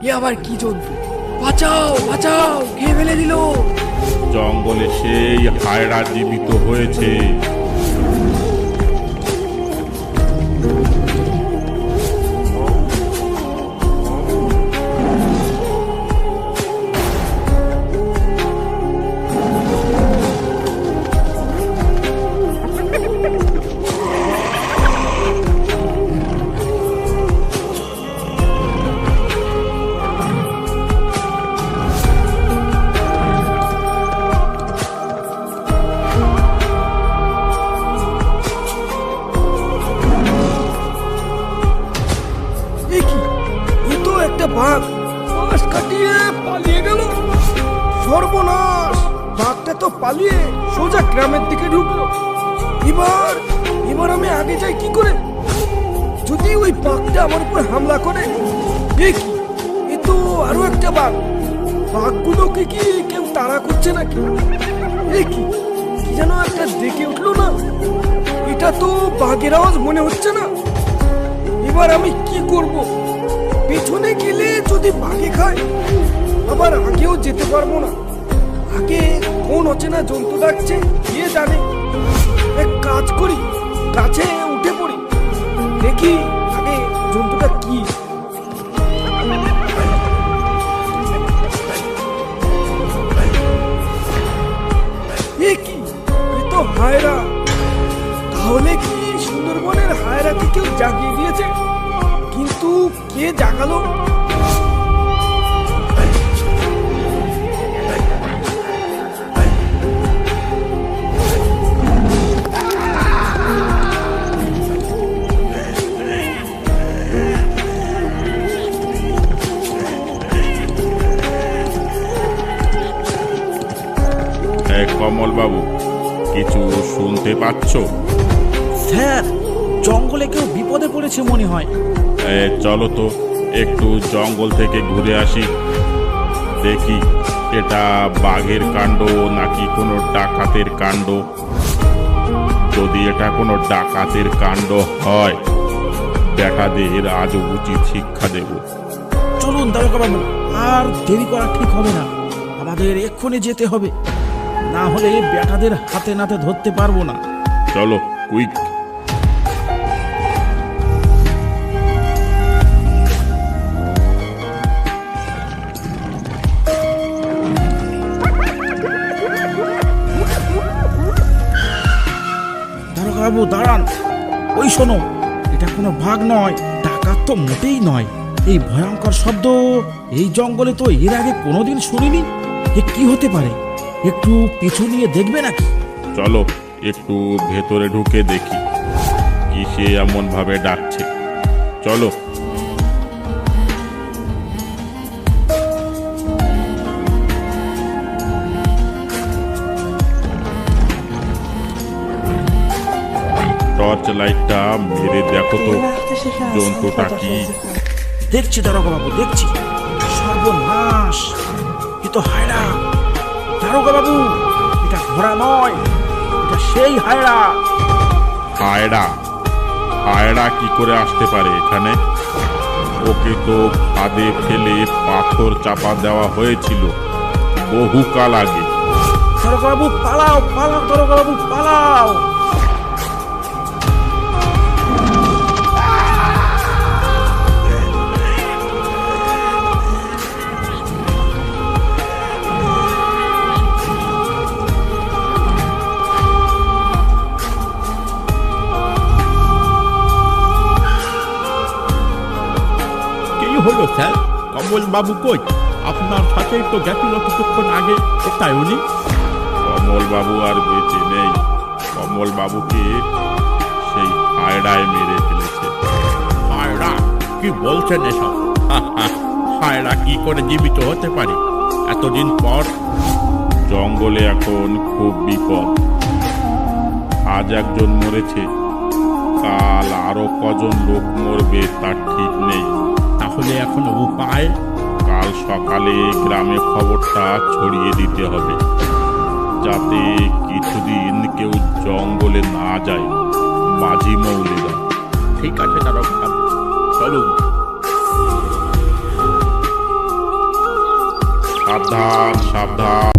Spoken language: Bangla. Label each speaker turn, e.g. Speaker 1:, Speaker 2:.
Speaker 1: এ আবার কি জন্তু? বাঁচাও বাঁচাও, খেয়ে ফেলে দিল।
Speaker 2: জঙ্গলে সেই হায়রা জীবিত হয়েছে।
Speaker 1: এ কি? এ তো একটা বাঘ, বাঁশ কাটিয়ে পালিয়ে গেল। সর্বনাশ! বাঘটা তো পালিয়ে সোজা গ্রামের দিকে ঢুকলো। এবার এবার আমি আগে যাই কি করে? যদি ওই বাঘটা আমার উপর হামলা করে? এ কি? এ তো আরো একটা বাঘ। বাঘগুলোকে কি কেউ তাড়া করছে নাকি? এ কি? কি যেন একটা ডেকে উঠলো না? এটা তো বাঘের আওয়াজ মনে হচ্ছে না। এবার আমি কি করব? পেছনে গেলে যদি বাঘে খায়, আবার আগেও যেতে পারবো না। আগে কোন অচেনা জন্তু ডাকছে কে জানে। এক কাজ করি, গাছে উঠে পড়ি, দেখি আগে জন্তুটা কি। এ কি? এ তো হায়রা। তাহলে কি সুন্দরবনের হায়রাকে কেউ জাগিয়ে দিয়েছে? কিন্তু কে জাগালো?
Speaker 2: কমল বাবু, কিছু শুনতে পাচ্ছ?
Speaker 3: স্যার, জঙ্গলে কেউ বিপদে পড়েছে মনে হয়।
Speaker 2: চলো তো একটু জঙ্গল থেকে ঘুরে আসি, দেখি এটা বাঘের কাণ্ড নাকি কোনো ডাকাতের কাণ্ড। যদি এটা কোনো ডাকাতের কাণ্ড হয়, বেটাদের আজ উচিত শিক্ষা দেব।
Speaker 3: চলুন দারোগা বাবু, আর দেরি করা ঠিক হবে না। আমাদের এক্ষুনি যেতে হবে, না হলে বেটাদের হাতে নাতে ধরতে পারবো না।
Speaker 2: চলো কুইক।
Speaker 3: দারোগা বাবু দাঁড়ান। ওই শোনো, এটা কোনো বাঘ নয়, ডাকাত তো মোটেই নয়। এই ভয়ঙ্কর শব্দ এই জঙ্গলে তো এর আগে কোনোদিন শুনিনি। এ কি হতে পারে? একটু পিছু নিয়ে দেখবে নাকি?
Speaker 2: চলো একটু ভেতরে ঢুকে দেখি কিসে এমন ভাবে ডাকছে। চলো। টর্চ লাইটটা মেরে দেখো তো জন্তুটা কি।
Speaker 3: দেখছি দারোগা বাবু, দেখছি। সর্বনাশ! এ তো হায়রা। দারোগা বাবু, এটা ঘোড়া নয়, এটা সেই হায়রা।
Speaker 2: হায়রা? হায়রা কি করে আসতে পারে এখানে? ওকে তো ফাঁদে ফেলে পাথর চাপা দেওয়া হয়েছিল বহুকাল আগে।
Speaker 3: দারোগা বাবু পালাও, পালাও দারোগা বাবু পালাও।
Speaker 4: হলো স্যার? কমল বাবু কই? আপনার সাথেই তো গেছিল কিছুক্ষণ আগে। কোথায় উনি?
Speaker 2: কমল বাবু আর বেঁচে নেই। কমল বাবুকে সেই হায়রায় মেরে ফেলেছে।
Speaker 4: হায়রা? কি বলছেন এসব? হায়রা কি করে জীবিত হতে পারে এতদিন পর?
Speaker 2: জঙ্গলে এখন খুব বিপদ। আজ একজন মরেছে, কাল আরো কজন লোক মরবে তার ঠিক নেই।
Speaker 4: তাহলে এখন উপায়?
Speaker 2: কাল সকালে গ্রামে খবরটা ছড়িয়ে দিতে হবে, যাতে কিছুদিন কেউ জঙ্গলে না যায়। মাঝি মৌলিরা।
Speaker 4: ঠিক আছে দারোগা, চলুন।
Speaker 2: সাবধান সাবধান।